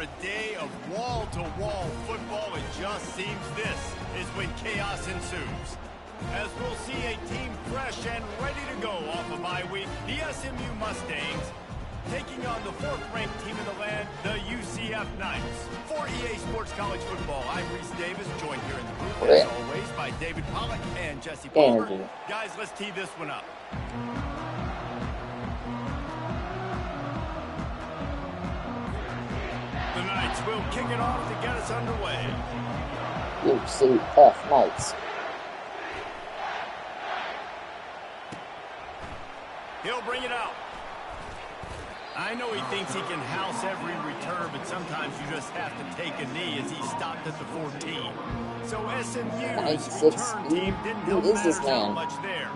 a day of wall-to-wall football, it just seems this is when chaos ensues. As we'll see a team fresh and ready to go off a bye week, the SMU Mustangs taking on the fourth-ranked team in the land, the UCF Knights. For EA Sports College Football, I'm Reese Davis, joined here in the booth, as always, by David Pollack and Jesse Palmer. Guys, let's tee this one up. The Knights will kick it off to get us underway. UCF Knights. He'll bring it out. I know he thinks he can house every return, but sometimes you just have to take a knee as he stopped at the 14. So SMU's return team didn't help matters out much there.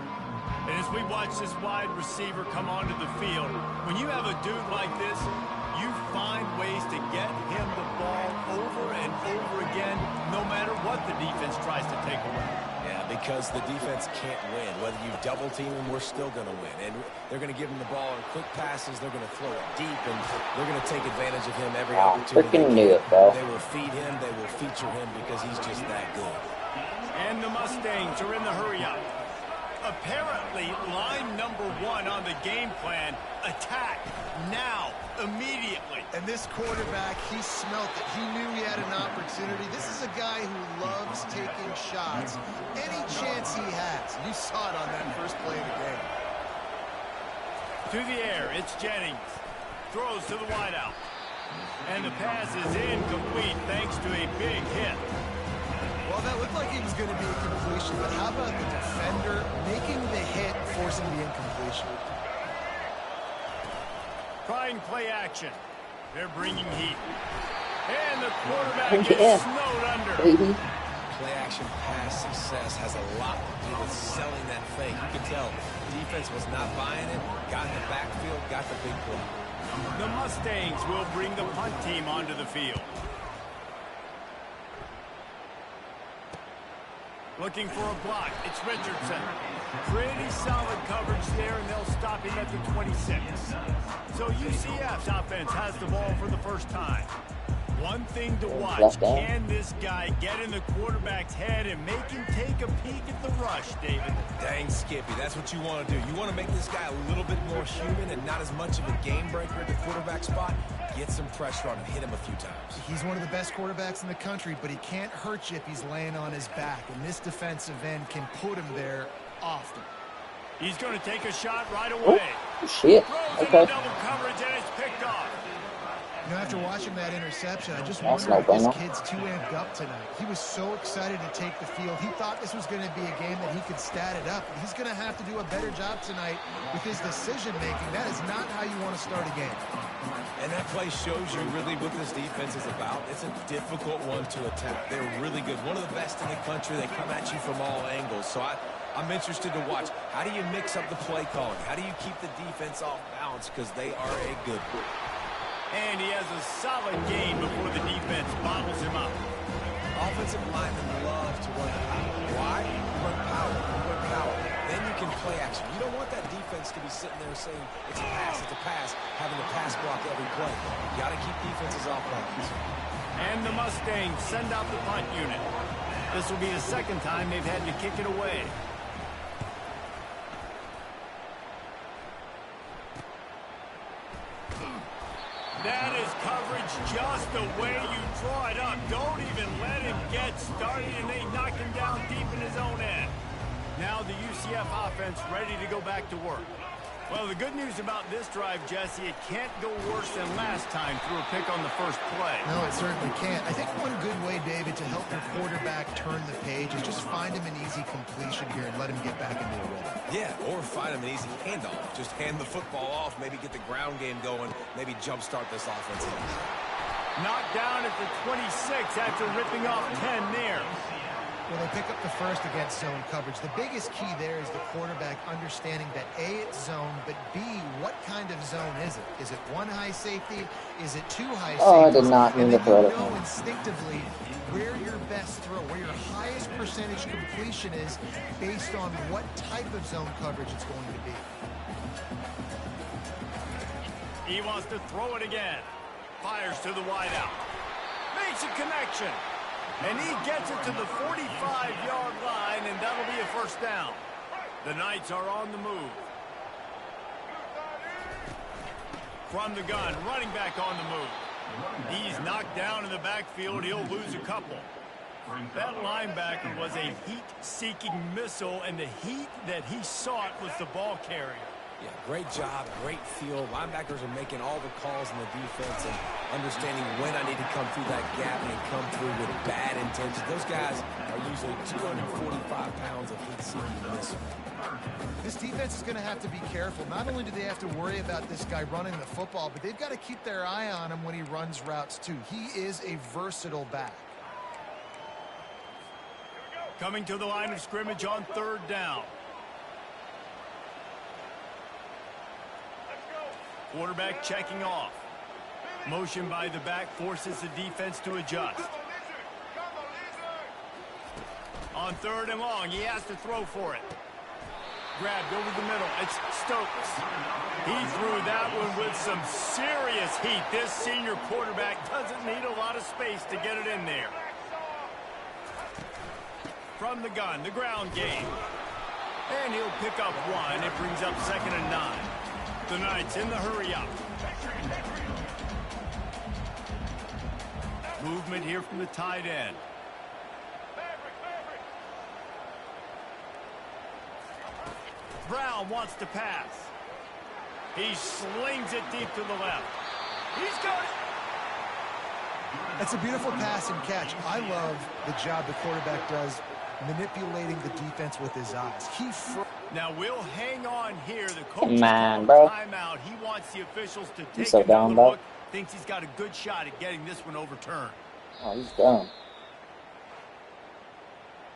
And as we watch this wide receiver come onto the field, when you have a dude like this, you find ways to get him the ball over and over again, no matter what the defense tries to take away. Yeah, because the defense can't win. Whether you double team him, we're still going to win. And they're going to give him the ball in quick passes. They're going to throw it deep, and they're going to take advantage of him every opportunity. Freaking knew it, bro. They will feed him. They will feature him because he's just that good. And the Mustangs are in the hurry-up. Apparently, line number one on the game plan, attack now, immediately. And this quarterback, he smelt it. He knew he had an opportunity. This is a guy who loves taking shots any chance he has. You saw it on that first play of the game. To the air, it's Jennings. Throws to the wideout. And the pass is incomplete thanks to a big hit. Well, that looked like it was going to be a completion, but how about the defender making the hit, forcing the incompletion? Trying play action. They're bringing heat. And the quarterback is snowed under. Play action pass success has a lot to do with selling that fake. You can tell defense was not buying it, got in the backfield, got the big play. The Mustangs will bring the punt team onto the field. Looking for a block. It's Richardson. Pretty solid coverage there, and they'll stop him at the 26. So UCF's offense has the ball for the first time. One thing to watch, can this guy get in the quarterback's head and make him take a peek at the rush, David? Dang, Skippy, that's what you want to do. You want to make this guy a little bit more human and not as much of a game breaker at the quarterback spot. Get some pressure on him, hit him a few times. He's one of the best quarterbacks in the country, but he can't hurt you if he's laying on his back, and this defensive end can put him there often. He's going to take a shot right away. Oh, shit. Throws into double coverage, and it's picked off. You know, after watching that interception, I just wonder if this kid's too amped up tonight. He was so excited to take the field. He thought this was going to be a game that he could stat it up. He's going to have to do a better job tonight with his decision-making. That is not how you want to start a game. And that play shows you really what this defense is about. It's a difficult one to attack. They're really good. One of the best in the country. They come at you from all angles. So I'm interested to watch. How do you mix up the play calling? How do you keep the defense off balance? Because they are a good group. And he has a solid gain before the defense bottles him up. Offensive linemen love to run power. Why? Run power. Run power. Then you can play action. You don't want that defense to be sitting there saying, it's a pass, having to pass block every play. You got to keep defenses off balance. And the Mustangs send out the punt unit. This will be the second time they've had to kick it away. That is coverage just the way you draw it up. Don't even let him get started, and they knock him down deep in his own end. Now the UCF offense ready to go back to work. Well, the good news about this drive, Jesse, it can't go worse than last time through a pick on the first play. No, it certainly can't. I think one good way, David, to help your quarterback turn the page is just find him an easy completion here and let him get back into a rhythm. Yeah, or find him an easy handoff. Just hand the football off, maybe get the ground game going, maybe jumpstart this offense. Knocked down at the 26 after ripping off 10 there. Well, they pick up the first against zone coverage. The biggest key there is the quarterback understanding that A, it's zone, but B, what kind of zone is it? Is it one high safety? Is it two high safeties? Oh, I did not mean to throw it. And then you know instinctively where your best throw, where your highest percentage completion is based on what type of zone coverage it's going to be. He wants to throw it again. Fires to the wideout. Makes a connection. And he gets it to the 45-yard line, and that'll be a first down. The Knights are on the move. From the gun, running back on the move. He's knocked down in the backfield. He'll lose a couple. That linebacker was a heat-seeking missile, and the heat that he sought was the ball carrier. Yeah, great job, great feel. Linebackers are making all the calls in the defense and understanding when I need to come through that gap and come through with bad intentions. Those guys are usually 245 pounds of heat-seeking missile. This defense is going to have to be careful. Not only do they have to worry about this guy running the football, but they've got to keep their eye on him when he runs routes too. He is a versatile back. Coming to the line of scrimmage on third down. Quarterback checking off. Motion by the back forces the defense to adjust. On third and long, he has to throw for it. Grabbed over the middle. It's Stokes. He threw that one with some serious heat. This senior quarterback doesn't need a lot of space to get it in there. From the gun, the ground game. And he'll pick up one. It brings up 2nd and 9. The Knights in the hurry up. Movement here from the tight end. Brown wants to pass. He slings it deep to the left. He's got it. That's a beautiful pass and catch. I love the job the quarterback does manipulating the defense with his eyes. Now we'll hang on here. The coach Come on, calls bro. timeout. He wants the officials to take so another dumb, bro. look. Thinks he's got a good shot at getting this one overturned. Oh, he's dumb.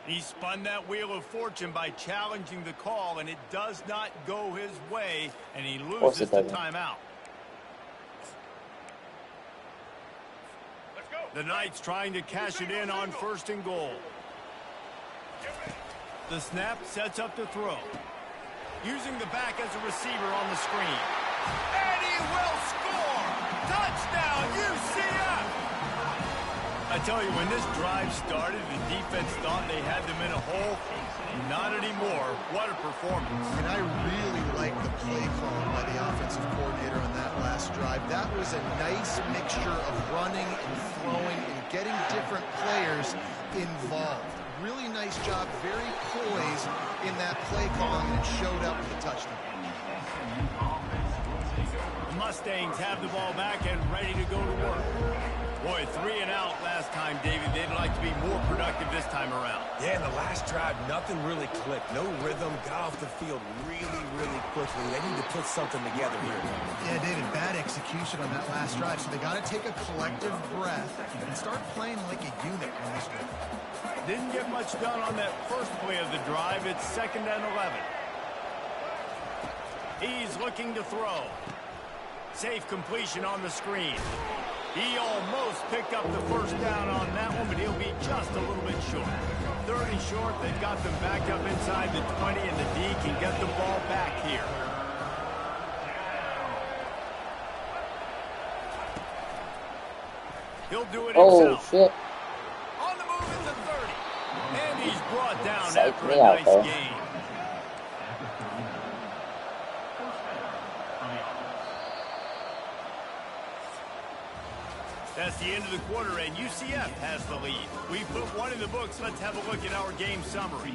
He spun that wheel of fortune by challenging the call, and it does not go his way, and he loses the timeout. The Knights trying to cash it in on 1st and goal. The snap sets up the throw. Using the back as a receiver on the screen. And he will score! Touchdown, UCF! I tell you, when this drive started, the defense thought they had them in a hole. Not anymore. What a performance. And I really like the play call by the offensive coordinator on that last drive. That was a nice mixture of running and throwing and getting different players involved. Really nice job, very poised in that play calling, and it showed up with a touchdown. The Mustangs have the ball back and ready to go to work. Boy, 3 and out last time, David. They'd like to be more productive this time around. Yeah, in the last drive, nothing really clicked. No rhythm, got off the field really quickly. They need to put something together here. Yeah, David, bad execution on that last drive, so they got to take a collective breath and start playing like a unit on this one. Didn't get much done on that first play of the drive. It's 2nd and 11. He's looking to throw. Safe completion on the screen. He almost picked up the first down on that one, but he'll be just a little bit short. 30 short. They've got them backed up inside the 20, and the D can get the ball back here. He'll do it himself. Oh, shit. On the move at the 30. And he's brought down Psych after me a out, nice though. game. That's the end of the quarter, and UCF has the lead. We put one in the books. Let's have a look at our game summary.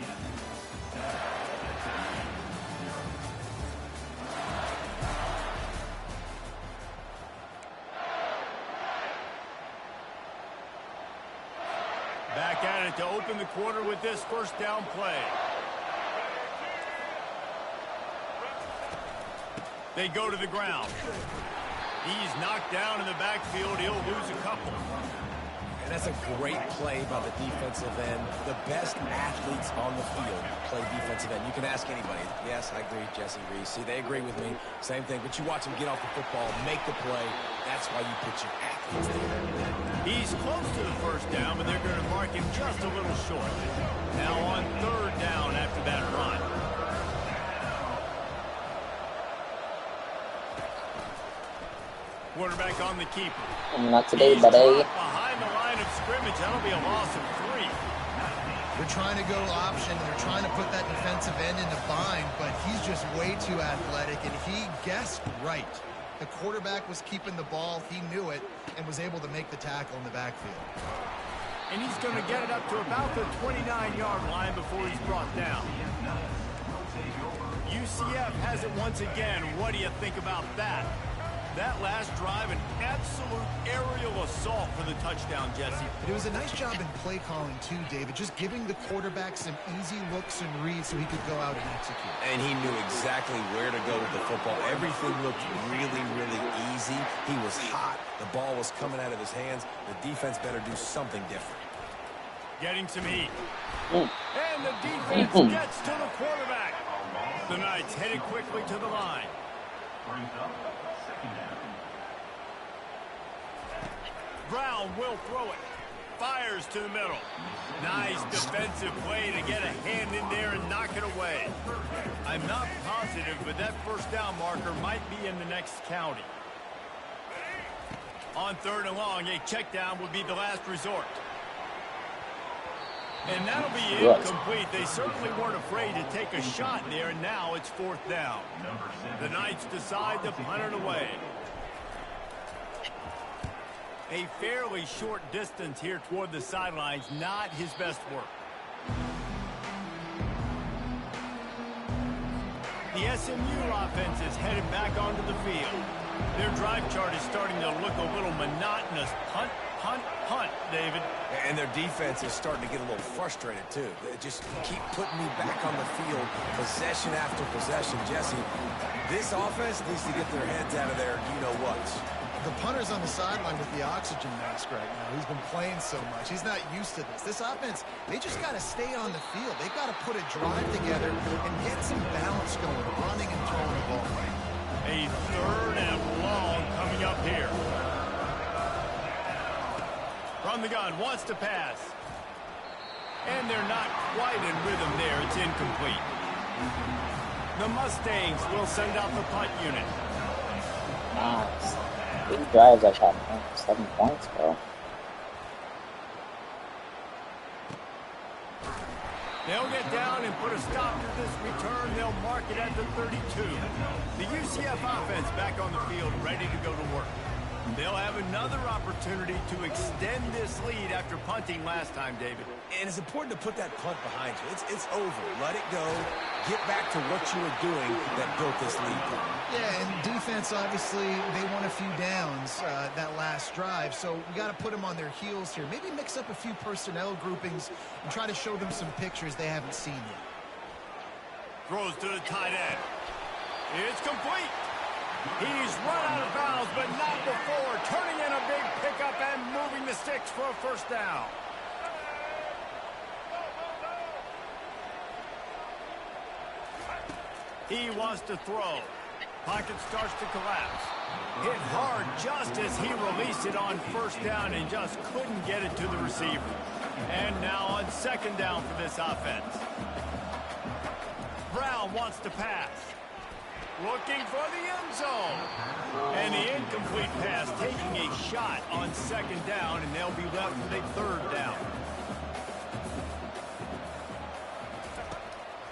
Back at it to open the quarter with this first down play. They go to the ground. He's knocked down in the backfield. He'll lose a couple. And that's a great play by the defensive end. The best athletes on the field play defensive end. You can ask anybody. Yes, I agree, Jesse Reese. See, they agree with me. Same thing. But you watch them get off the football, make the play. That's why you put your athletes there. He's close to the first down, but they're going to mark him just a little short. Now on 3rd down after that run. Quarterback on the keeper. Not today, He's buddy. dropped behind the line of scrimmage. That'll be a loss of 3. They're trying to go option, and they're trying to put that defensive end in a bind, but he's just way too athletic, and he guessed right. The quarterback was keeping the ball. He knew it and was able to make the tackle in the backfield. And he's going to get it up to about the 29-yard line before he's brought down. UCF has it once again. What do you think about that? That last drive, an absolute aerial assault for the touchdown, Jesse. It was a nice job in play calling, too, David, just giving the quarterback some easy looks and reads so he could go out and execute. And he knew exactly where to go with the football. Everything looked really, really easy. He was hot. The ball was coming out of his hands. The defense better do something different. Getting some heat. And the defense gets to the quarterback. The Knights headed quickly to the line. Brown will throw it. Fires to the middle. Nice defensive play to get a hand in there and knock it away. I'm not positive, but that first down marker might be in the next county. On 3rd and long, a check down would be the last resort. And that'll be incomplete. They certainly weren't afraid to take a shot there, and now it's 4th down. The Knights decide to punt it away. A fairly short distance here toward the sidelines, not his best work. The SMU offense is headed back onto the field. Their drive chart is starting to look a little monotonous. Punt, punt, punt, David. And their defense is starting to get a little frustrated, too. They just keep putting me back on the field, possession after possession. Jesse, this offense needs to get their heads out of there, you-know-what. The punter's on the sideline with the oxygen mask right now. He's been playing so much. He's not used to this. This offense, they just got to stay on the field. They've got to put a drive together and get some balance going, running and throwing the ball. A 3rd and long coming up here. From the gun, wants to pass. And they're not quite in rhythm there. It's incomplete. The Mustangs will send out the punt unit. Nice. 8 drives, I shot 7 points, bro. They'll get down and put a stop to this return. They'll mark it at the 32. The UCF offense back on the field, ready to go to work. They'll have another opportunity to extend this lead after punting last time, David. And it's important to put that punt behind you. It's over. Let it go. Get back to what you were doing that built this lead. Yeah, and defense, obviously, they won a few downs that last drive, so we got to put them on their heels here. Maybe mix up a few personnel groupings and try to show them some pictures they haven't seen yet. Throws to the tight end. It's complete. He's run out of bounds, but not before. Turning in a big pickup and moving the sticks for a first down. He wants to throw. Pocket starts to collapse. Hit hard just as he released it on first down and just couldn't get it to the receiver. And now on 2nd down for this offense. Brown wants to pass. Looking for the end zone. And the incomplete pass taking a shot on 2nd down, and they'll be left with a 3rd down.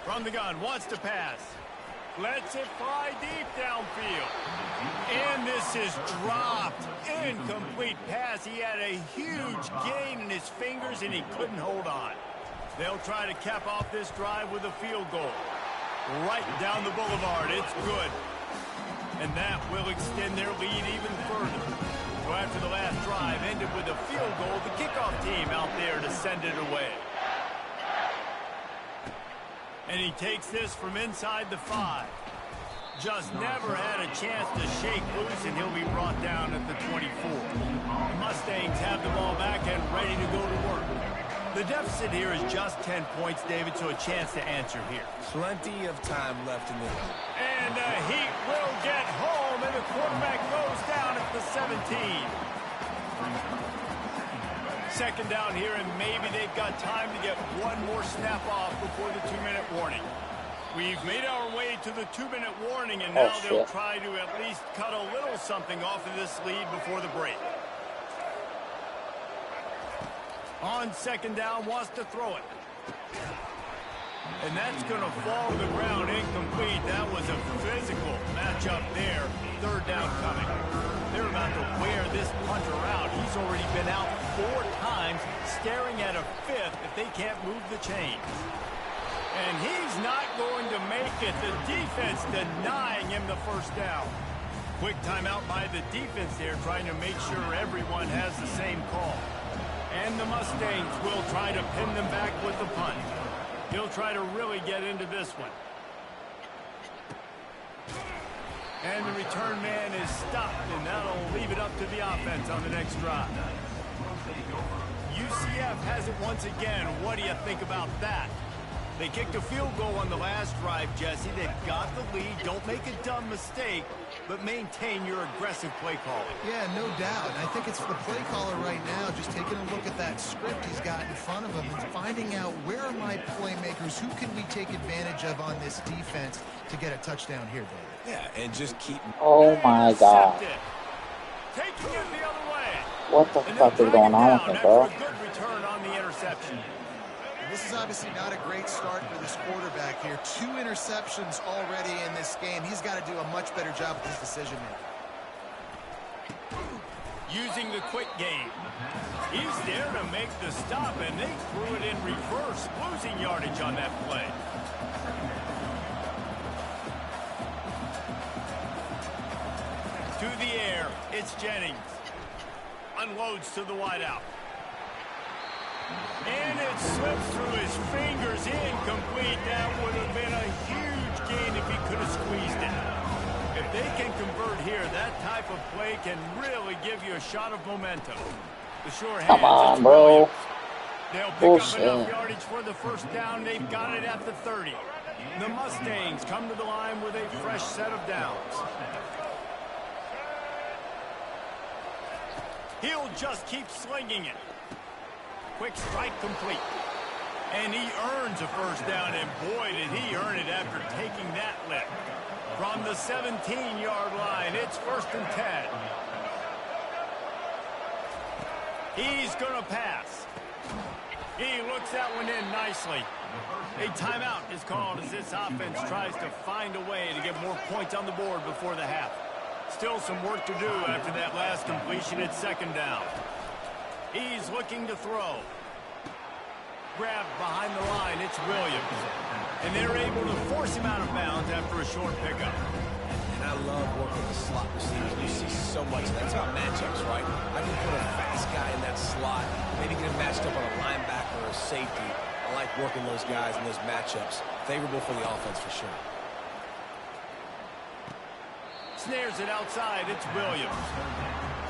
From the gun, wants to pass. Lets it fly deep downfield. And this is dropped. Incomplete pass. He had a huge gain in his fingers, and he couldn't hold on. They'll try to cap off this drive with a field goal. Right down the boulevard. It's good. And that will extend their lead even further. So after the last drive ended with a field goal, the kickoff team out there to send it away. And he takes this from inside the 5. Just never had a chance to shake loose, and he'll be brought down at the 24. The Mustangs have the ball back and ready to go to work. The deficit here is just 10 points, David, so a chance to answer here. Plenty of time left in the game. And the Heat will get home, and the quarterback goes down at the 17. 2nd down here, and maybe they've got time to get one more snap off before the 2-minute warning. We've made our way to the 2-minute warning, and now they'll try to at least cut a little something off of this lead before the break. On second down, wants to throw it. And that's going to fall to the ground incomplete. That was a physical matchup there. Third down coming. They're about to wear this punter out. He's already been out 4 times, staring at a 5th if they can't move the chains. And he's not going to make it. The defense denying him the first down. Quick timeout by the defense there, trying to make sure everyone has the same call. And the Mustangs will try to pin them back with the punt. He'll try to really get into this one. And the return man is stopped, and that'll leave it up to the offense on the next drive. UCF has it once again. What do you think about that? They kicked a field goal on the last drive, Jesse. They've got the lead. Don't make a dumb mistake, but maintain your aggressive play calling. Yeah, no doubt. And I think it's the play caller right now just taking a look at that script he's got in front of him and finding out where are my playmakers, who can we take advantage of on this defense to get a touchdown here, David. Yeah, and just keep... Oh, my God. Taking it the other way. What the fuck is going on with him, bro? A good return on the interception. This is obviously not a great start for this quarterback here. 2 interceptions already in this game. He's got to do a much better job with his decision making. Using the quick game. He's there to make the stop, and they threw it in reverse, losing yardage on that play. To the air, it's Jennings. Unloads to the wideout. And it slips through his fingers, incomplete. That would have been a huge gain if he could have squeezed it. If they can convert here, that type of play can really give you a shot of momentum. The sure hands. Come on, bro. They'll pick up enough yardage for the first down. They've got it at the 30. The Mustangs come to the line with a fresh set of downs. He'll just keep slinging it. Quick strike complete. And he earns a first down, and boy, did he earn it after taking that lift. From the 17-yard line, it's 1st and 10. He's going to pass. He looks that one in nicely. A timeout is called as this offense tries to find a way to get more points on the board before the half. Still some work to do after that last completion at 2nd down. He's looking to throw. Grabbed behind the line, it's Williams. And they're able to force him out of bounds after a short pickup. And I love working the slot receivers. You see so much. That's about matchups, right? I can put a fast guy in that slot, maybe get him matched up on a linebacker or a safety. I like working those guys in those matchups. Favorable for the offense for sure. Snares it outside, it's Williams.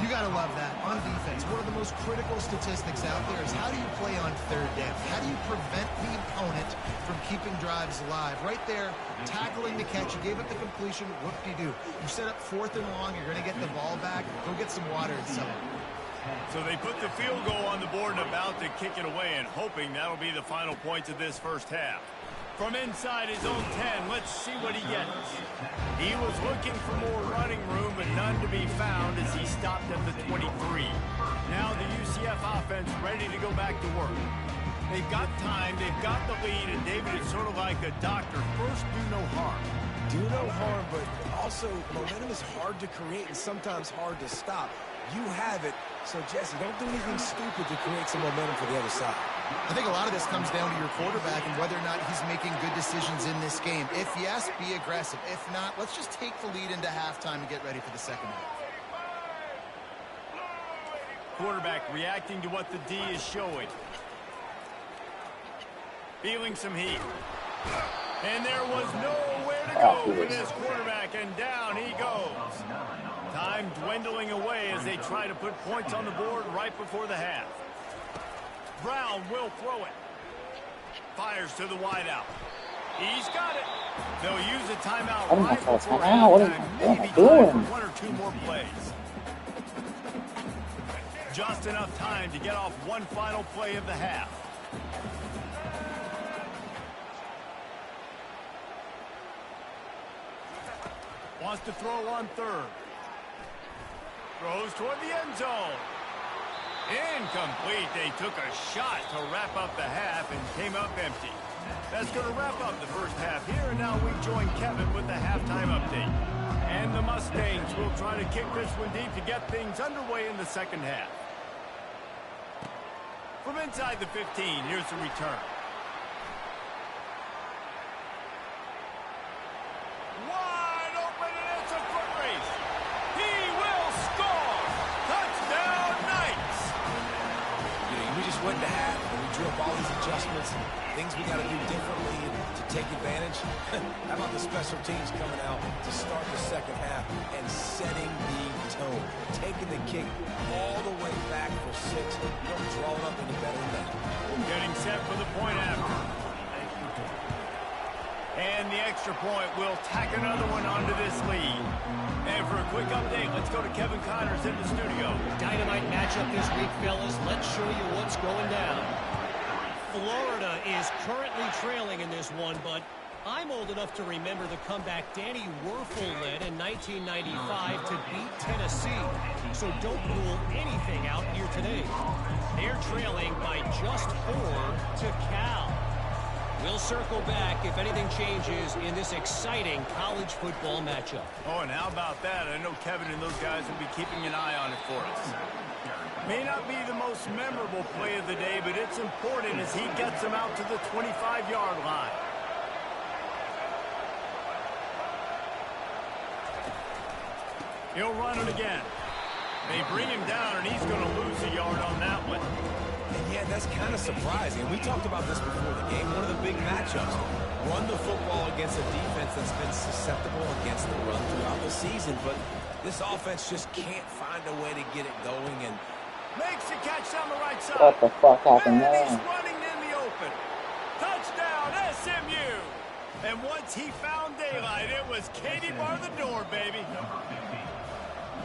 You got to love that. On defense, one of the most critical statistics out there is how do you play on 3rd down? How do you prevent the opponent from keeping drives alive? Right there, tackling the catch. You gave up the completion. Whoop-de-doo. You set up 4th and long. You're going to get the ball back. Go get some water and something. So they put the field goal on the board and about to kick it away, and hoping that'll be the final points of this first half. From inside his own 10, let's see what he gets. He was looking for more running room, but none to be found as he stopped at the 23. Now the UCF offense ready to go back to work. They've got time, they've got the lead, and David, it's sort of like a doctor. First, do no harm. Do no harm, but also momentum is hard to create and sometimes hard to stop. You have it, so Jesse, don't do anything stupid to create some momentum for the other side. I think a lot of this comes down to your quarterback and whether or not he's making good decisions in this game. If yes, be aggressive. If not, let's just take the lead into halftime and get ready for the second half. Quarterback reacting to what the D is showing. Feeling some heat. And there was nowhere to go for this quarterback, and down he goes. Time dwindling away as they try to put points on the board right before the half. Brown will throw it. Fires to the wideout. He's got it. They'll use a timeout right before halftime. Maybe time for 1 or 2 more plays. Just enough time to get off one final play of the half. Wants to throw on third. Throws toward the end zone. Incomplete. They took a shot to wrap up the half and came up empty. That's going to wrap up the first half here, and now we join Kevin with the halftime update. And the Mustangs will try to kick this one deep to get things underway in the second half. From inside the 15, here's the return. Wide open, and it's a foot race. He will score. Touchdown, Knights. We just went to half, and we drew up all these adjustments and things we got to do differently to take advantage. How about the special teams coming out to start the second half and setting the tone, taking the kick all the way back for 6. You don't draw it up any better than that. Getting set for the point after. And the extra point will tack another one onto this lead. And for a quick update, let's go to Kevin Connors in the studio. Dynamite matchup this week, fellas. Let's show you what's going down. Florida is currently trailing in this one, but I'm old enough to remember the comeback Danny Werfel led in 1995 to beat Tennessee. So don't rule anything out here today. They're trailing by just 4 to Cal. We'll circle back if anything changes in this exciting college football matchup. Oh, and how about that? I know Kevin and those guys will be keeping an eye on it for us. May not be the most memorable play of the day, but it's important as he gets them out to the 25-yard line. He'll run it again. They bring him down, and he's going to lose a yard on that one. And yeah, that's kind of surprising. We talked about this before the game. One of the big matchups. Run the football against a defense that's been susceptible against the run throughout the season. But this offense just can't find a way to get it going. And makes the catch on the right side. What the fuck happened and there? he's running in the open. Touchdown, SMU. And once he found daylight, it was Katie bar the door, baby.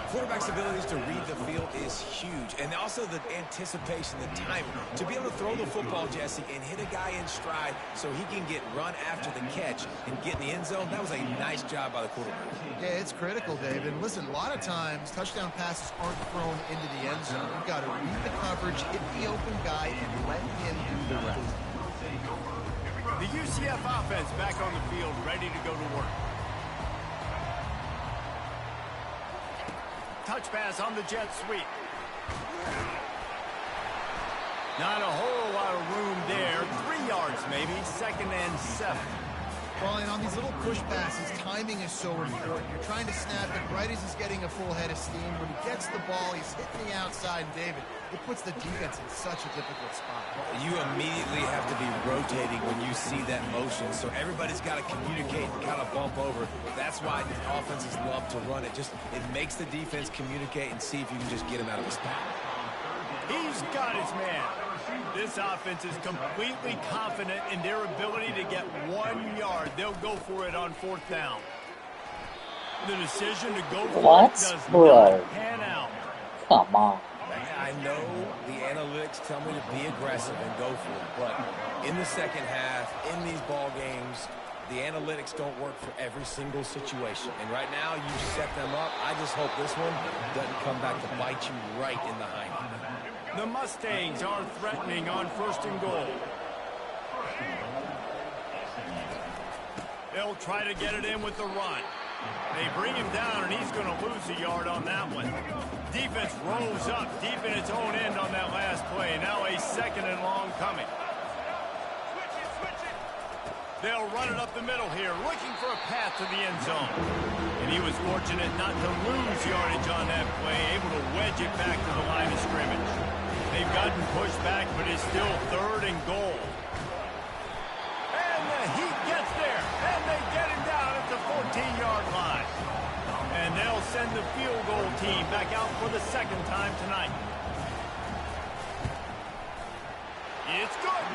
Quarterback's abilities to read the field is huge. And also the anticipation, the timing. To be able to throw the football, Jesse, and hit a guy in stride so he can get run after the catch and get in the end zone, that was a nice job by the quarterback. Yeah, it's critical, David. Listen, a lot of times, touchdown passes aren't thrown into the end zone. You've got to read the coverage, hit the open guy, and let him do the rest. The UCF offense back on the field, ready to go to work. Touch pass on the jet sweep. Not a whole lot of room there. 3 yards maybe. 2nd and 7. Well, and on these little push passes, timing is so important. You're trying to snap it right as he's getting a full head of steam. When he gets the ball, he's hitting the outside. And David, it puts the defense in such a difficult spot. You immediately have to be rotating when you see that motion. So everybody's got to communicate and kind of bump over. That's why the offenses love to run it. It makes the defense communicate and see if you can just get him out of his spot. He's got his man. This offense is completely confident in their ability to get 1 yard. They'll go for it on 4th down. The decision to go for it does not pan out. Come on. I know the analytics tell me to be aggressive and go for it, but in the second half, in these ball games, the analytics don't work for every single situation. And right now, you set them up. I just hope this one doesn't come back to bite you right in the hind end. The Mustangs are threatening on 1st and goal. They'll try to get it in with the run. They bring him down, and he's going to lose a yard on that one. Defense rose up deep in its own end on that last play. Now a 2nd and long coming. They'll run it up the middle here, looking for a path to the end zone. And he was fortunate not to lose yardage on that play, able to wedge it back to the line of scrimmage. They've gotten pushed back, but it's still 3rd and goal. And the Heat gets there, and they get him down at the 14-yard line. And they'll send the field goal team back out for the 2nd time tonight. It's good.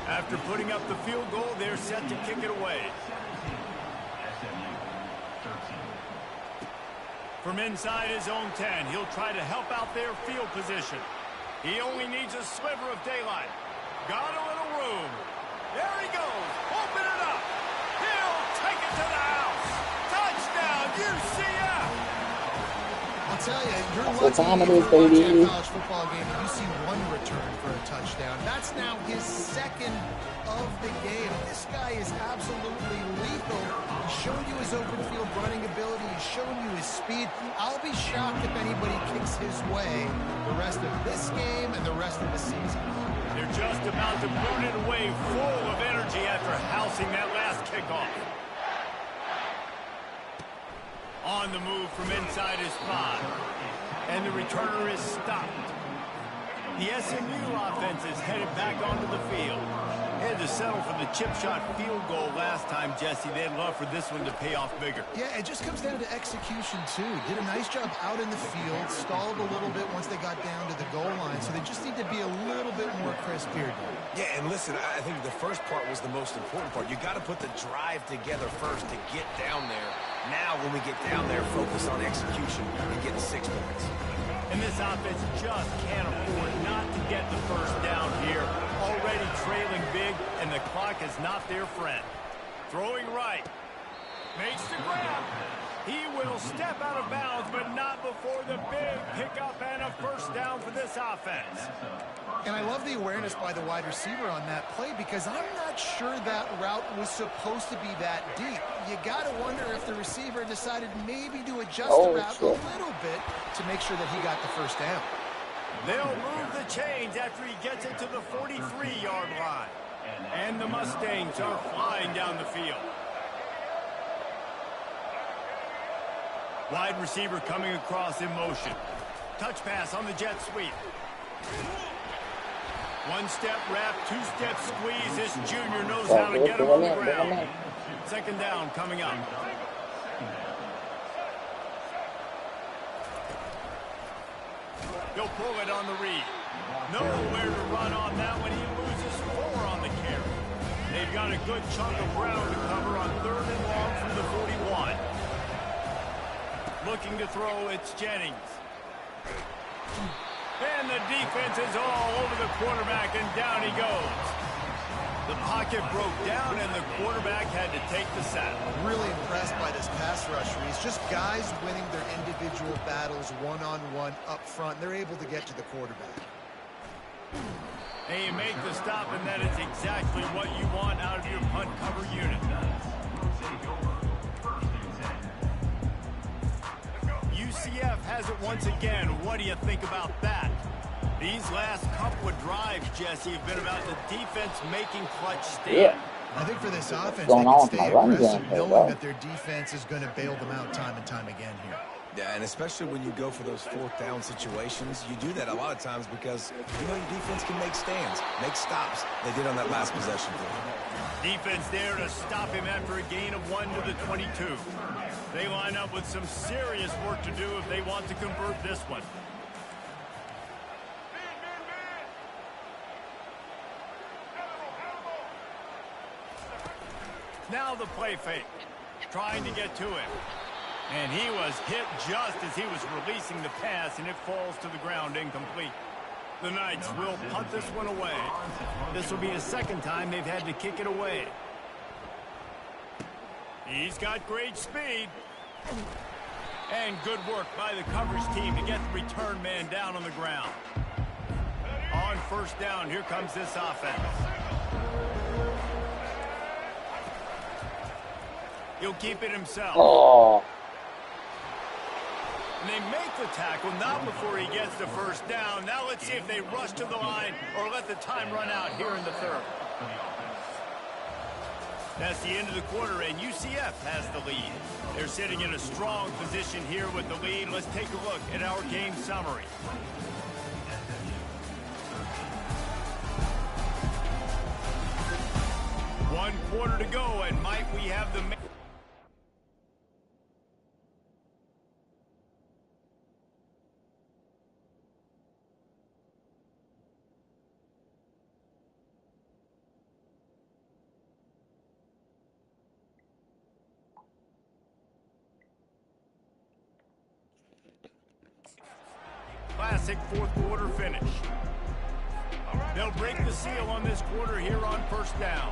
After putting up the field goal, they're set to kick it away. From inside his own 10, he'll try to help out their field position. He only needs a sliver of daylight. Got a little room. There he goes. Open it up. to the house. Touchdown, UCF. I'll tell you, you're That's lucky what time it if is, you're watching baby. a college football game and you see one return for a touchdown. That's now his second of the game. This guy is absolutely lethal. He's shown you his open field running ability. He's shown you his speed. I'll be shocked if anybody kicks his way the rest of this game and the rest of the season. They're just about to boot it away, full of energy after housing that last kickoff. On the move from inside his 5. And the returner is stopped. The SMU offense is headed back onto the field. Had to settle for the chip shot field goal last time, Jesse. They'd love for this one to pay off bigger. Yeah, it just comes down to execution, too. Did a nice job out in the field, stalled a little bit once they got down to the goal line, so they just need to be a little bit more crisp here. Yeah, and listen, I think the first part was the most important part. You got to put the drive together first to get down there. Now, when we get down there, focus on execution and getting 6 points. And this offense just can't afford not to get the first down here. Already trailing big, and the clock is not their friend. Throwing right. Makes the grab. He will step out of bounds, but not before the big pickup and a first down for this offense. And I love the awareness by the wide receiver on that play because I'm not sure that route was supposed to be that deep. You got to wonder if the receiver decided maybe to adjust the route a little bit to make sure that he got the first down. They'll move the chains after he gets it to the 43-yard line. And the Mustangs are flying down the field. Wide receiver coming across in motion. Touch pass on the jet sweep. One-step wrap, two-step squeeze. This junior knows how to get him on the ground. Second down coming up. He'll pull it on the read. Nowhere to run on that one. He loses 4 on the carry. They've got a good chunk of ground to cover on 3rd and long from the 41. Looking to throw, it's Jennings. And the defense is all over the quarterback, and down he goes. The pocket broke down, and the quarterback had to take the sack. Really impressed by this pass rush, Reese. Just guys winning their individual battles one-on-one up front. They're able to get to the quarterback. And you make the stop, and that is exactly what you want out of your punt cover unit. UCF has it once again. What do you think about that? These last couple of drives, Jesse, have been about the defense making clutch stands. Yeah. I think for this offense, they can stay aggressive knowing that their defense is going to bail them out time and time again here. Yeah, and especially when you go for those 4th down situations, you do that a lot of times because you know your defense can make stands, make stops. They did on that last possession. Defense there to stop him after a gain of 1 to the 22. They line up with some serious work to do if they want to convert this one. Now the play fake, trying to get to him. And he was hit just as he was releasing the pass, and it falls to the ground incomplete. The Knights will punt this one away. This will be the second time they've had to kick it away. He's got great speed. And good work by the coverage team to get the return man down on the ground. On first down, here comes this offense. He'll keep it himself. Oh. And they make the tackle, not before he gets the first down. Now let's see if they rush to the line or let the time run out here in the 3rd. That's the end of the quarter, and UCF has the lead. They're sitting in a strong position here with the lead. Let's take a look at our game summary. One quarter to go, and might we have the... Classic 4th quarter finish. They'll break the seal on this quarter here on first down.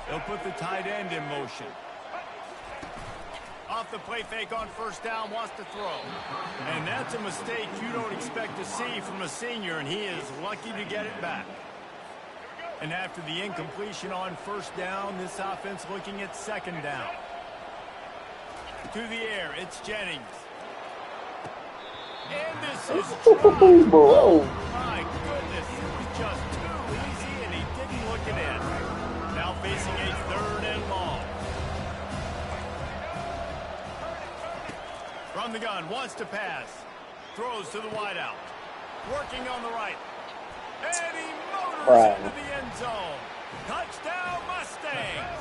They'll put the tight end in motion. Off the play fake on first down, wants to throw. And that's a mistake you don't expect to see from a senior, and he is lucky to get it back. And after the incompletion on first down, this offense looking at second down. To the air, it's Jennings. And this is dropped. Oh, my goodness. It was just too easy, and he didn't look it in. Now facing a third and long. From the gun, wants to pass. Throws to the wideout. Working on the right. And he motors into the end zone. Touchdown, Mustangs!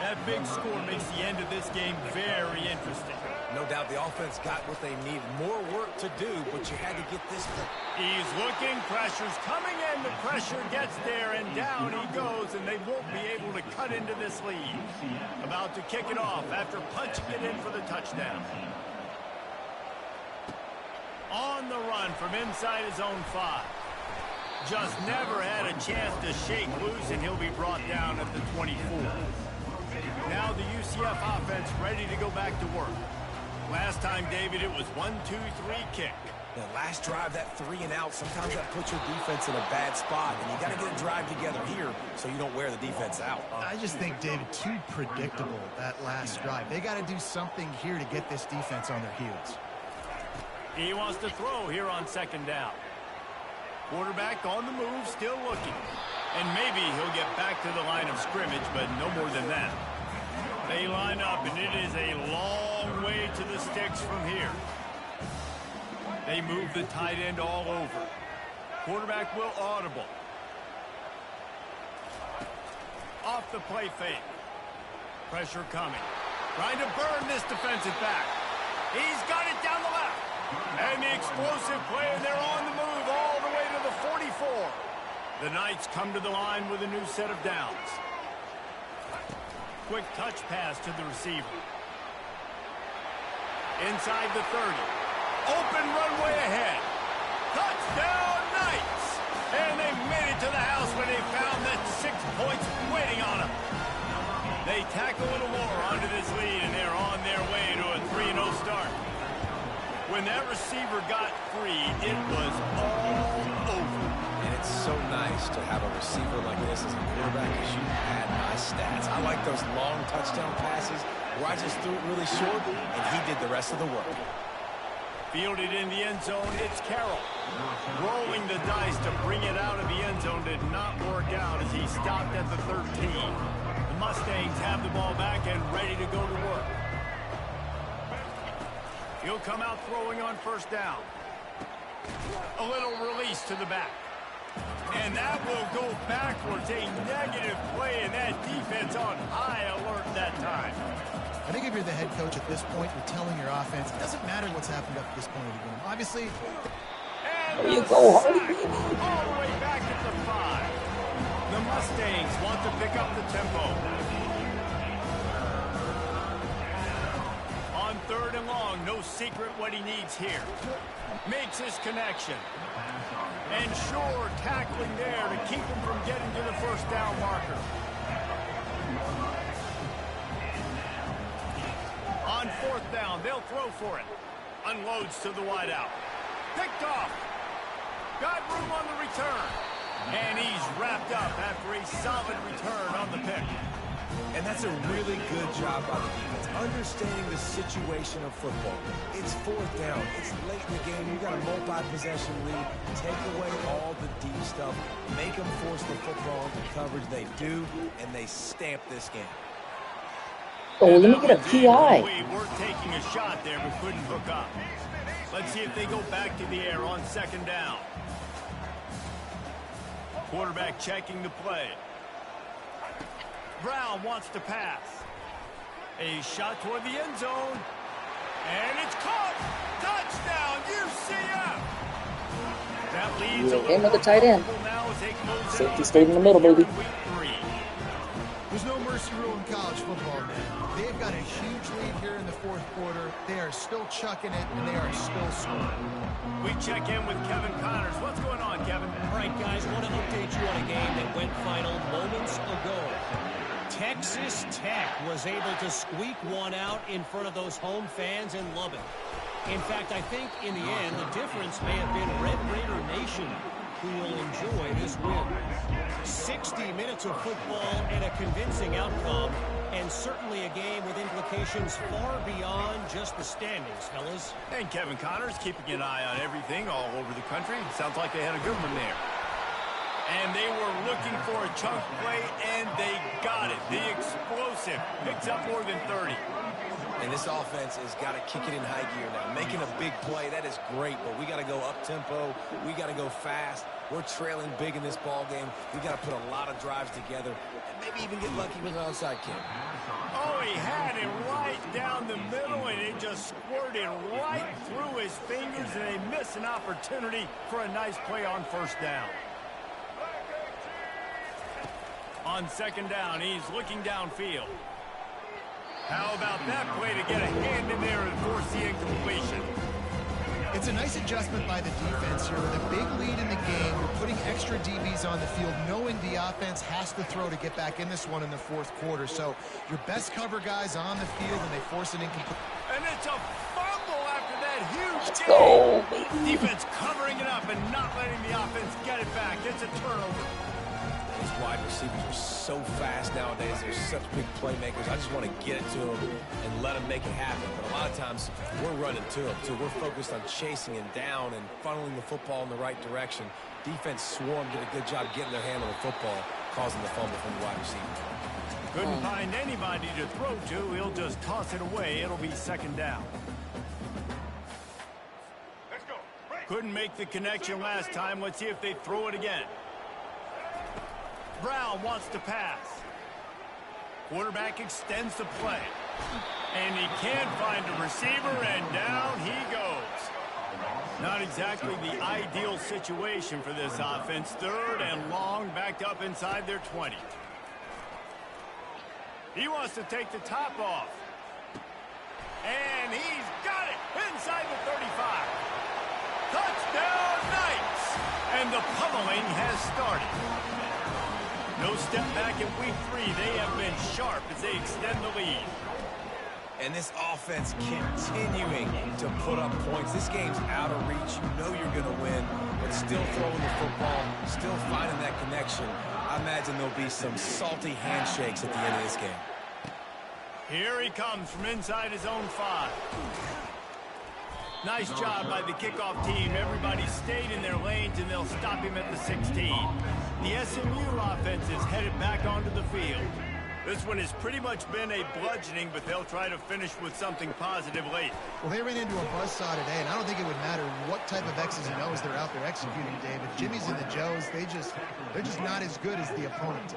That big score makes the end of this game very interesting. No doubt the offense got what they need. More work to do, but you had to get this one. He's looking, pressure's coming in, the pressure gets there, and down he goes, and they won't be able to cut into this lead. About to kick it off after punching it in for the touchdown. On the run from inside his own 5. Just never had a chance to shake loose, and he'll be brought down at the 24. Now the UCF offense ready to go back to work. Last time, David, it was 1-2-3 kick. The last drive, that 3 and out, sometimes that puts your defense in a bad spot, and you got to get a drive together here so you don't wear the defense out. I just think, David, too predictable that last drive. They got to do something here to get this defense on their heels. He wants to throw here on second down. Quarterback on the move, still looking. And maybe he'll get back to the line of scrimmage, but no more than that. They line up, and it is a long way to the sticks from here. They move the tight end all over. Quarterback will audible. Off the play fake. Pressure coming. Trying to burn this defensive back. He's got it down the left. And the explosive play, and they're on the move all the way to the 44. The Knights come to the line with a new set of downs. Quick touch pass to the receiver. Inside the 30. Open runway ahead. Touchdown, Knights! And they made it to the house when they found that 6 points waiting on them. They tack a little more onto this lead, and they're on their way to a 3-0 start. When that receiver got free, it was all over. And it's so nice to have a receiver like this as a quarterback because you had my stats. I like those long touchdown passes where I just threw it really short, and he did the rest of the work. Fielded in the end zone, it's Carroll. Rolling the dice to bring it out of the end zone did not work out as he stopped at the 13. The Mustangs have the ball back and ready to go to work. He'll come out throwing on first down. A little release to the back. And that will go backwards. A negative play, and that defense on high alert that time. I think if you're the head coach at this point, you're telling your offense, it doesn't matter what's happened up to this point of the game. Obviously, and there you go, all the way back at the 5. The Mustangs want to pick up the tempo. On third and long, no secret what he needs here. Makes his connection. And sure, tackling there to keep him from getting to the first down marker. On fourth down, they'll throw for it. Unloads to the wideout. Picked off. Got room on the return. And he's wrapped up after a solid return on the pick. And that's a really good job by the defense, understanding the situation of football. It's fourth down. It's late in the game. You've got a multi-possession lead. Take away all the deep stuff. Make them force the football into coverage. They do, and they stamp this game. Oh, let me get a PI. We're taking a shot there, but couldn't hook up. Let's see if they go back to the air on second down. Quarterback checking the play. Brown wants to pass. A shot toward the end zone. And it's caught. Touchdown, UCF. That leads In with the tight end. now as they close Safety stayed in the middle, baby. There's no mercy rule in college football, man. They've got a huge lead here in the fourth quarter. They are still chucking it, and they are still scoring. We check in with Kevin Connors. What's going on, Kevin? All right, guys, I want to update you on a game that went final moments ago. Texas Tech was able to squeak one out in front of those home fans in Lubbock. In fact, I think in the end, the difference may have been Red Raider Nation who will enjoy this win. 60 minutes of football and a convincing outcome, and certainly a game with implications far beyond just the standings, fellas. And Kevin Connors keeping an eye on everything all over the country. Sounds like they had a good one there. And they were looking for a chunk play, and they got it. The explosive picks up more than 30. And this offense has got to kick it in high gear now. Making a big play, that is great, but we got to go up-tempo. We got to go fast. We're trailing big in this ball game. We got to put a lot of drives together and maybe even get lucky with an onside kick. Oh, he had it right down the middle, and it just squirted right through his fingers, and they miss an opportunity for a nice play on first down. On second down, he's looking downfield. How about that play to get a hand in there and force the incompletion? It's a nice adjustment by the defense here. With a big lead in the game, you're putting extra DBs on the field, knowing the offense has to throw to get back in this one in the fourth quarter. So your best cover guys on the field, and they force an incomplete. And it's a fumble after that huge Let's game. go, baby. Defense covering it up and not letting the offense get it back. It's a turnover. These wide receivers are so fast nowadays. They're such big playmakers. I just want to get it to them and let them make it happen. But a lot of times, we're running to them. So we're focused on chasing him down and funneling the football in the right direction. Defense swarm did a good job getting their hand on the football, causing the fumble from the wide receiver. Couldn't find anybody to throw to. He'll just toss it away. It'll be second down. Let's go. Couldn't make the connection last time. Let's see if they throw it again. Brown wants to pass. Quarterback extends the play. And he can't find a receiver, and down he goes. Not exactly the ideal situation for this offense. Third and long, backed up inside their 20. He wants to take the top off. And he's got it inside the 35. Touchdown Knights! And the pummeling has started. No step back in week 3. They have been sharp as they extend the lead. And this offense continuing to put up points. This game's out of reach. You know you're going to win, but still throwing the football, still finding that connection. I imagine there'll be some salty handshakes at the end of this game. Here he comes from inside his own 5. Nice job by the kickoff team. Everybody stayed in their lanes, and they'll stop him at the 16. The SMU offense is headed back onto the field. This one has pretty much been a bludgeoning, but they'll try to finish with something positive late. Well, they ran into a buzzsaw today, and I don't think it would matter what type of X's and O's they're out there executing, David. Jimmy's and the Joes, they're just not as good as the opponent.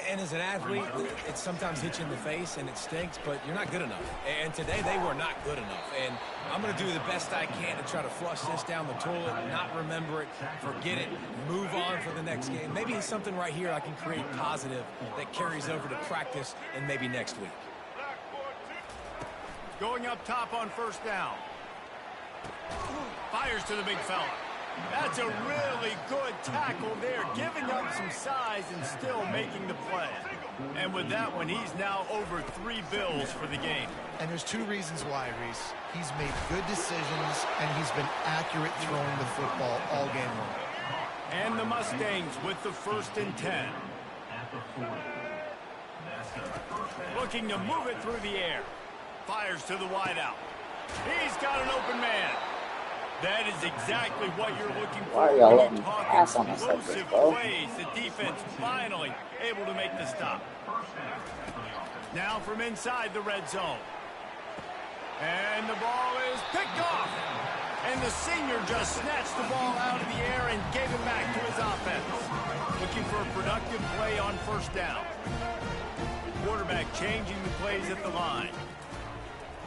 And as an athlete, it sometimes hits you in the face and it stinks, but you're not good enough. And today they were not good enough. And I'm going to do the best I can to try to flush this down the toilet, not remember it, forget it, move on for the next game. Maybe it's something right here I can create positive that carries over to practice and maybe next week. Going up top on first down. Fires to the big fella. That's a really good tackle there, giving up some size and still making the play. And with that one, he's now over 3 bills for the game. And there's 2 reasons why, Reese. He's made good decisions, and he's been accurate throwing the football all game long. And the Mustangs with the 1st and 10. Looking to move it through the air. Fires to the wideout. He's got an open man. That is exactly what you're looking for Why are y'all when letting you me talk pass on us like this, explosive bro? plays. The defense finally able to make the stop. Now from inside the red zone. And the ball is picked off. And the senior just snatched the ball out of the air and gave it back to his offense. Looking for a productive play on first down. Quarterback changing the plays at the line.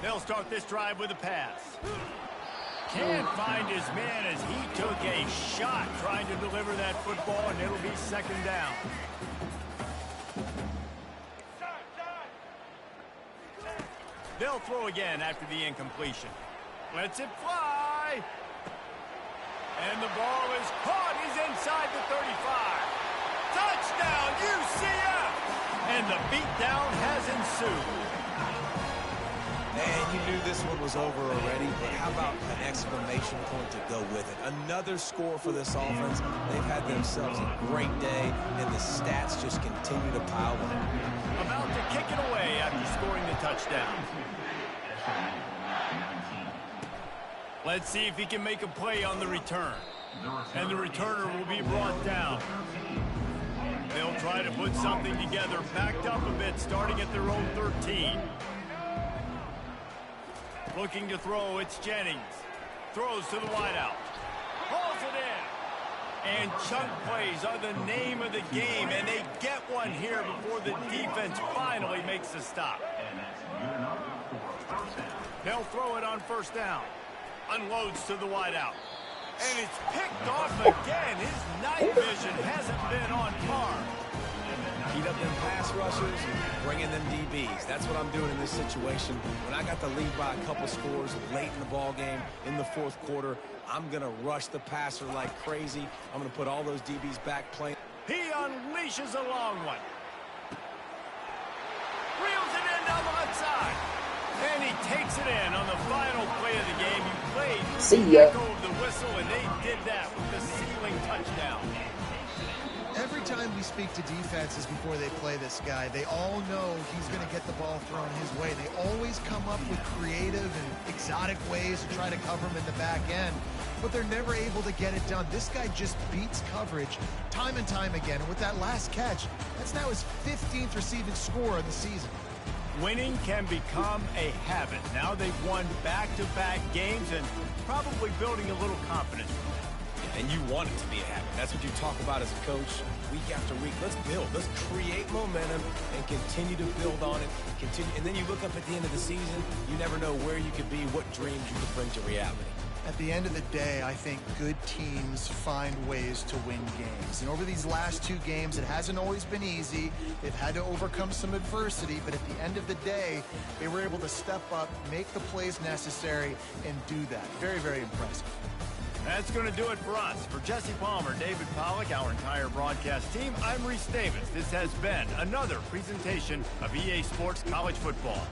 They'll start this drive with a pass. Can't find his man as he took a shot trying to deliver that football, and it'll be second down. They'll throw again after the incompletion. Lets it fly. And the ball is caught. He's inside the 35. Touchdown, UCF! And the beatdown has ensued. And you knew this one was over already, but how about an exclamation point to go with it? Another score for this offense. They've had themselves a great day, and the stats just continue to pile on. About to kick it away after scoring the touchdown. Let's see if he can make a play on the return. And the returner will be brought down. They'll try to put something together, backed up a bit, starting at their own 13. Looking to throw, it's Jennings. Throws to the wideout. Hauls it in. And chunk plays are the name of the game, and they get one here before the defense finally makes a stop. They'll throw it on first down. Unloads to the wideout. And it's picked off again. His night vision hasn't been on par. Heat up them pass rushers, bring in them DBs. That's what I'm doing in this situation. When I got the lead by a couple scores late in the ball game in the fourth quarter, I'm going to rush the passer like crazy. I'm going to put all those DBs back playing. He unleashes a long one. Reels it in down the left side. And he takes it in on the final play of the game. You played. See ya. Echo of the whistle, and they did that with the ceiling touchdown. Every time we speak to defenses before they play this guy, they all know he's going to get the ball thrown his way. They always come up with creative and exotic ways to try to cover him in the back end, but they're never able to get it done. This guy just beats coverage time and time again, and with that last catch, that's now his 15th receiving score of the season. Winning can become a habit. Now they've won back-to-back games and probably building a little confidence. And you want it to be a habit. That's what you talk about as a coach week after week. Let's build. Let's create momentum and continue to build on it. Continue, and then you look up at the end of the season, you never know where you could be, what dreams you could bring to reality. At the end of the day, I think good teams find ways to win games. And over these last two games, it hasn't always been easy. They've had to overcome some adversity, but at the end of the day, they were able to step up, make the plays necessary, and do that. Very, very impressive. That's going to do it for us. For Jesse Palmer, David Pollack, our entire broadcast team, I'm Reese Davis. This has been another presentation of EA Sports College Football.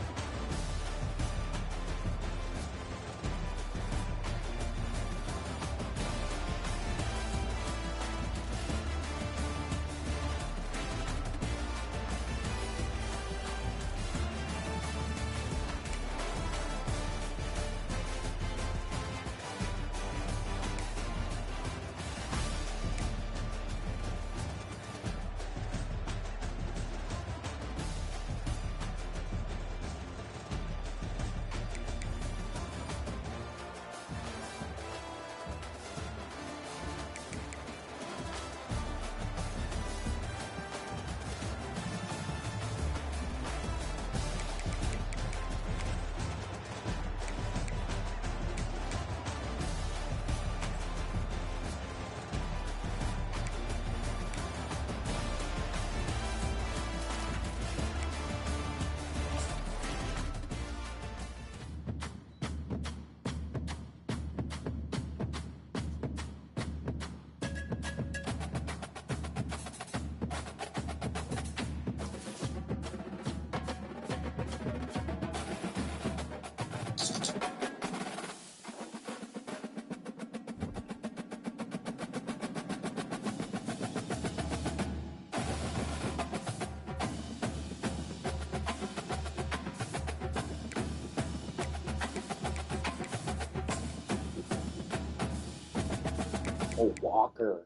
Oh, Walker.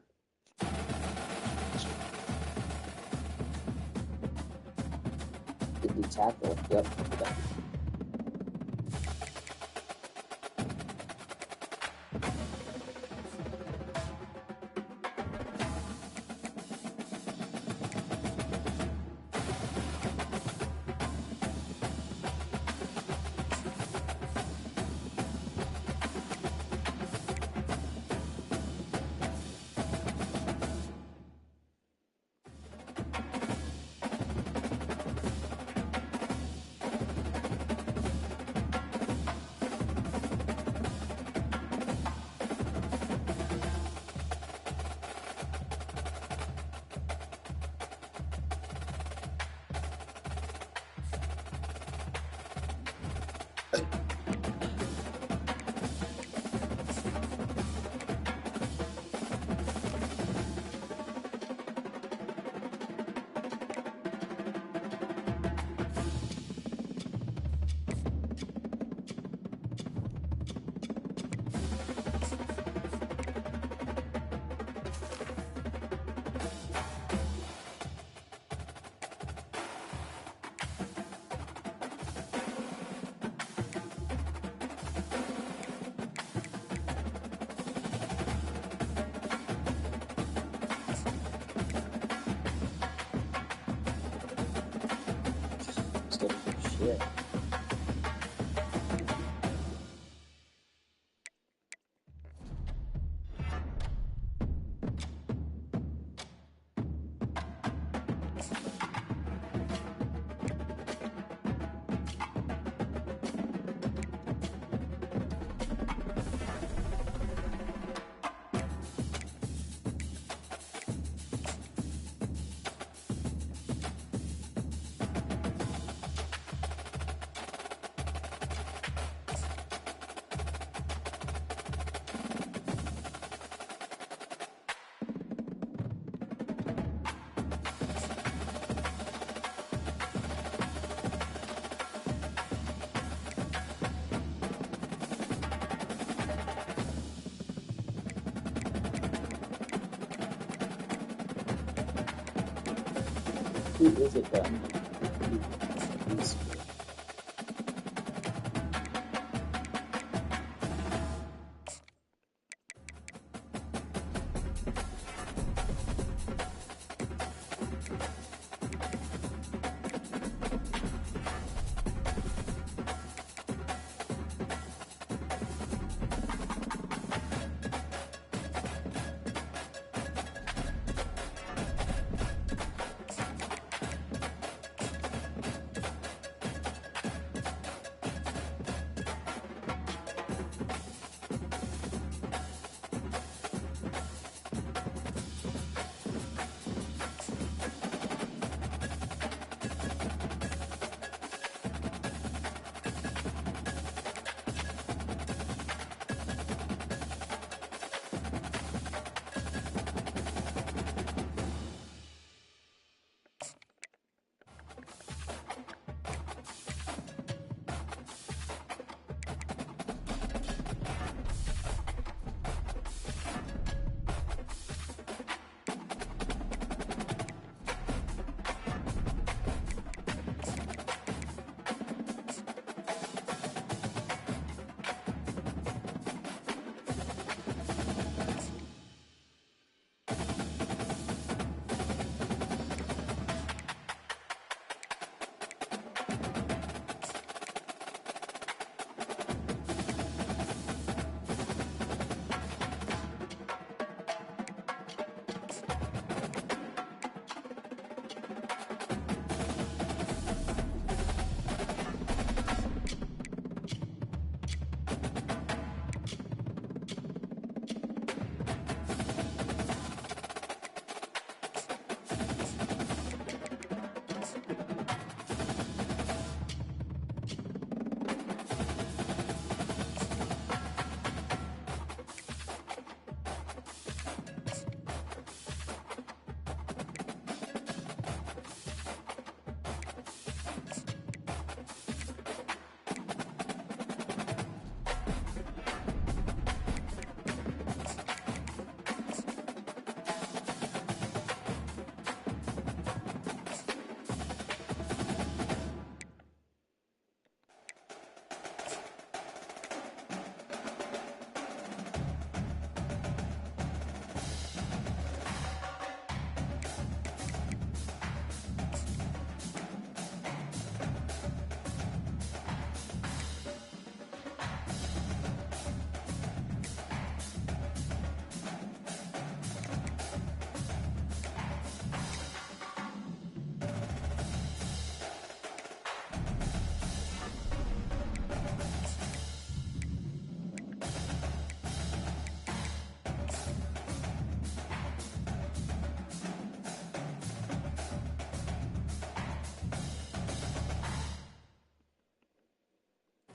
Did he tackle? Yep. Who is it though?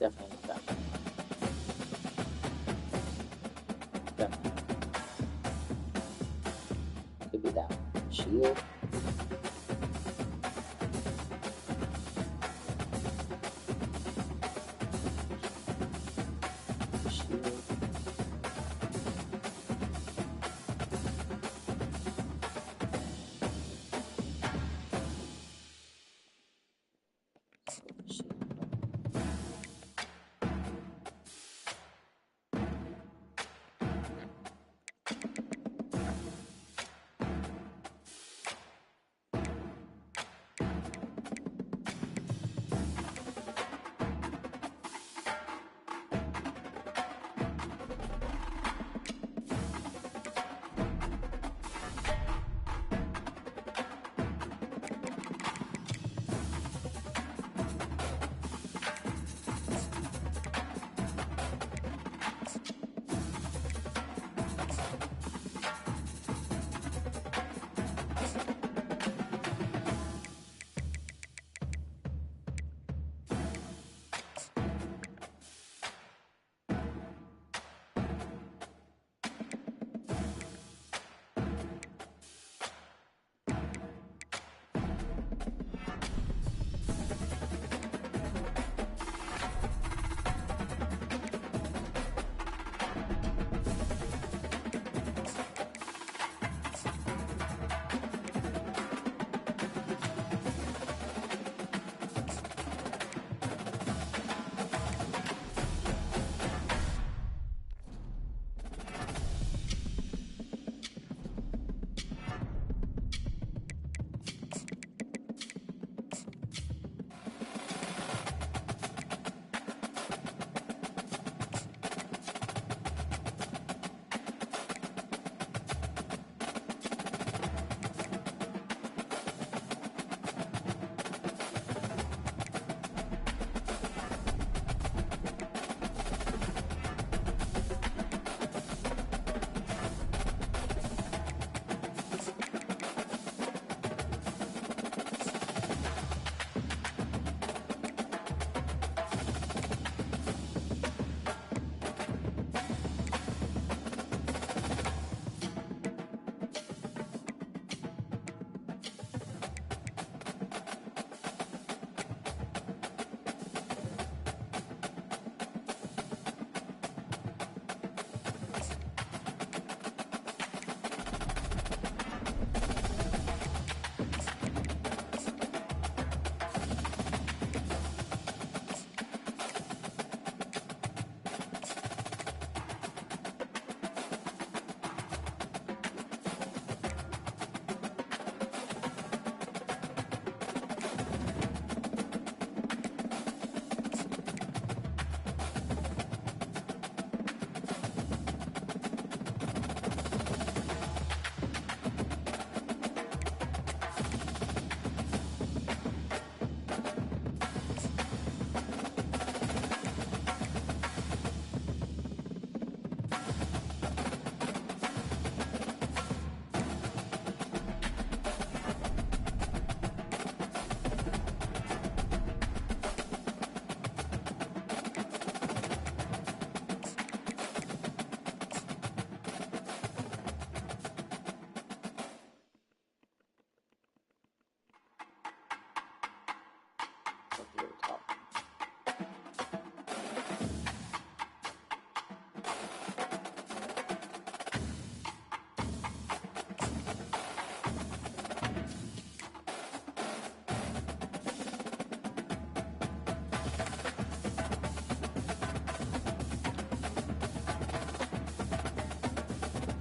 Definitely that. Definitely. Could be that. Shield.